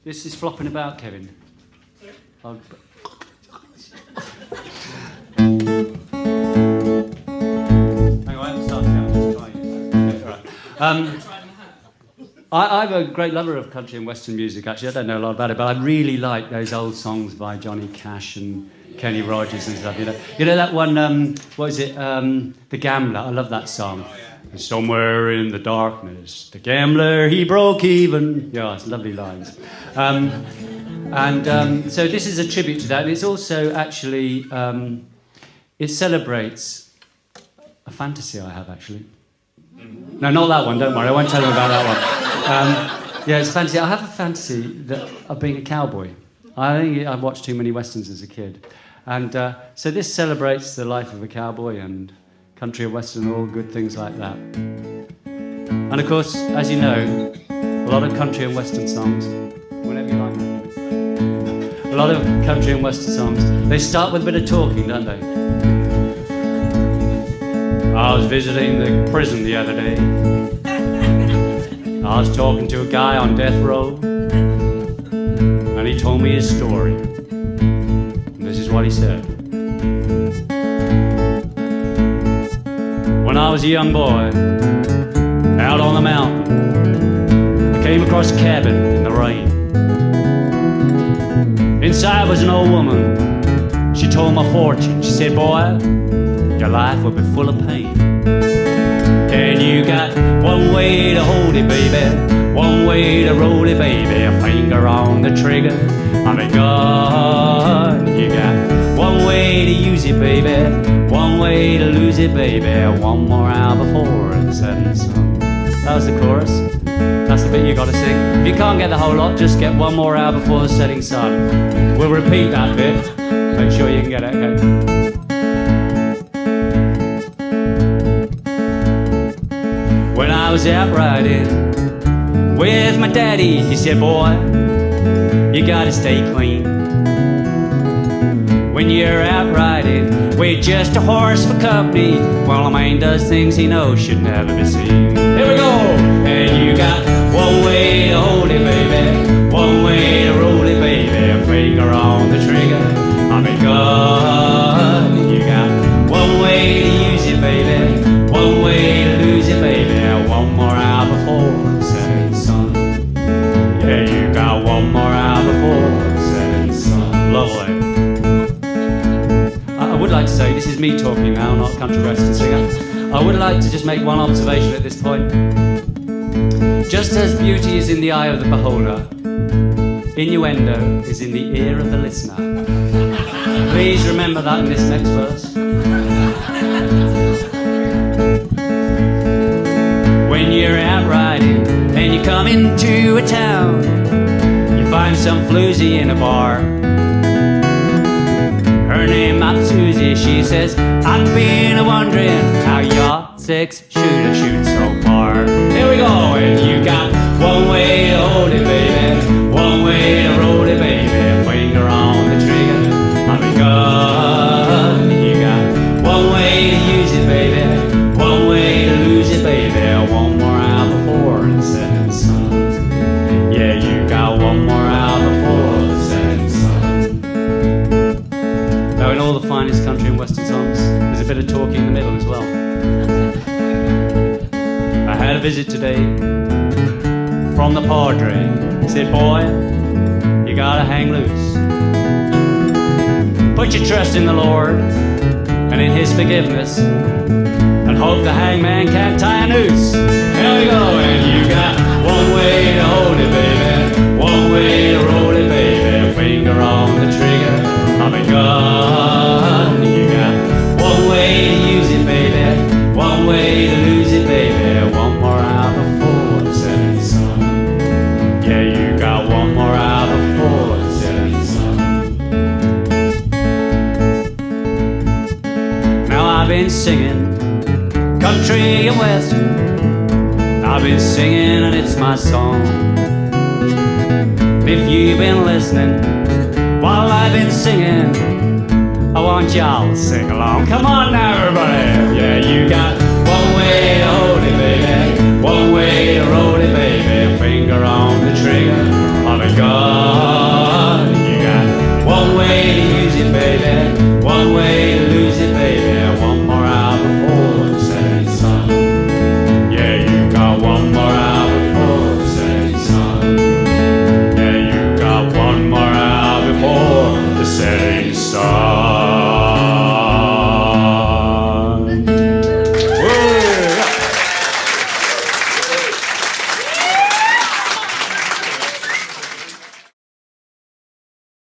This is flopping about, Kevin. I'll... Hang on, I haven't started yet. I'm just trying. Okay, all right. I'm a great lover of country and western music, actually. I don't know a lot about it, but I really like those old songs by Johnny Cash and Kenny Rogers and stuff. You know that one, what is it, The Gambler? I love that song. And somewhere in the darkness, the gambler, he broke even. Yeah, it's lovely lines. So this is a tribute to that. And it's also actually, it celebrates a fantasy I have, actually. No, not that one, don't worry, I won't tell you about that one. Yeah, it's a fantasy. I have a fantasy of being a cowboy. I think I watched too many westerns as a kid. And so this celebrates the life of a cowboy and country and western, all good things like that. And of course, as you know, a lot of country and western songs, whenever you like, a lot of country and western songs, they start with a bit of talking, don't they? I was visiting the prison the other day. I was talking to a guy on death row, and he told me his story. And this is what he said. When I was a young boy, out on the mountain, I came across a cabin in the rain. Inside was an old woman. She told my fortune. She said, boy, your life will be full of pain. And you got one way to hold it, baby, one way to roll it, baby, a finger on the trigger of a gun. You got one way to use it, baby, one way to lose it, baby, one more hour before the setting sun. That was the chorus. That's the bit you gotta sing. If you can't get the whole lot, just get one more hour before the setting sun. We'll repeat that bit. Make sure you can get it, okay? When I was out riding with my daddy, he said, boy, you gotta stay clean. When you're out riding with just a horse for company, well, a man does things he knows should never be seen. Here we go! And you got one way to hold it, baby, one way to roll it, baby, a finger on the trigger of a gun. You got one way to use it, baby, one way to lose it, baby, one more hour before the setting sun. Yeah, you got one more hour before the setting sun. Lovely. I would like to say, this is me talking now, not a country western singer. I would like to just make one observation at this point. Just as beauty is in the eye of the beholder, innuendo is in the ear of the listener. Please remember that in this next verse. When you're out riding and you come into a town, you find some floozy in a bar. Her name might Susie, she says, I've been a-wondering how your 6-shooter shoots so far. Here we go, and you got one way to hold it, baby, one way to roll it, baby, a finger on the trigger of a gun. You got one way to use it, baby, one way to lose it, baby, one more hour before the setting sun. Yeah, you got one more hour before the setting sun. Now, in all the finest country and western songs, there's a bit of talking in the middle as well. I had a visit today from the Padre. He said, boy, you gotta hang loose. Put your trust in the Lord and in His forgiveness, and hope the hangman can't tie a noose. Here we go, and you got one way to hold it, baby, one way to roll it, baby, a finger on the trigger of a gun. You got one way to use it, baby, one way to lose it, baby, one more hour before the setting sun. Yeah, you got one more hour before the setting sun. Now I've been singing country and western, I've been singing and it's my song. If you've been listening while I've been singing, I want y'all to sing along. Come on now, everybody. Yeah, you got one way to hold it, baby,